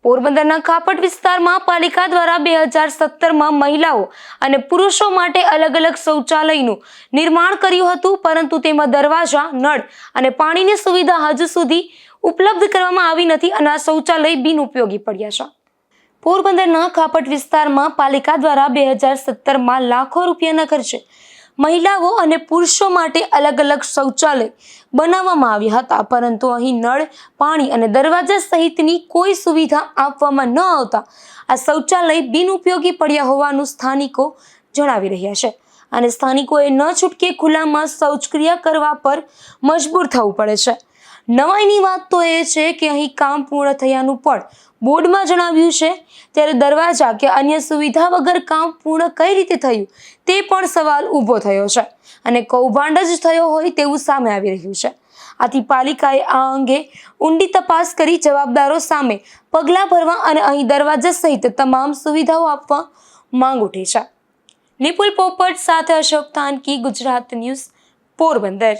પોરબંદરના કાપડ વિસ્તારમાં પાલિકા દ્વારા 2017માં મહિલાઓ અને પુરુષો માટે અલગ અલગ શૌચાલયનું નિર્માણ કર્યું હતું, પરંતુ તેમાં દરવાજા, નળ અને પાણીની સુવિધા હજુ સુધી ઉપલબ્ધ કરવામાં આવી નથી અને આ શૌચાલય બિનઉપયોગી પડ્યા છે. પોરબંદરના કાપડ વિસ્તારમાં પાલિકા દ્વારા 2017માં લાખો રૂપિયાના ખર્ચે મહિલાઓ અને પુરુષો માટે અલગ અલગ શૌચાલય બનાવવામાં આવ્યા હતા, પરંતુ અહીં નળ, પાણી અને દરવાજા સહિતની કોઈ સુવિધા આપવામાં ન આવતા આ શૌચાલય બિનઉપયોગી પડ્યા હોવાનું સ્થાનિકો જણાવી રહ્યા છે અને સ્થાનિકોએ ન છૂટકે ખુલ્લામાં શૌચક્રિયા કરવા પર મજબૂર થવું પડે છે. નવાઈની વાત તો એ છે કે અહીં કામ પૂર્ણ થયાનું પણ બોર્ડમાં જણાવ્યું છે, ત્યારે દરવાજા કે અન્ય સુવિધા વગર કામ પૂર્ણ કઈ રીતે થયું તે પણ સવાલ ઊભો થયો છે અને કૌભાંડ જ થયો હોય તેવું સામે આવી રહ્યું છે. આથી પાલિકાએ આ અંગે ઊંડી તપાસ કરી જવાબદારો સામે પગલાં ભરવા અને અહીં દરવાજા સહિત તમામ સુવિધાઓ આપવા માંગ ઉઠી છે. નિપુલ પોપટ સાથે અશોક તાનકી, ગુજરાત ન્યૂઝ, પોરબંદર.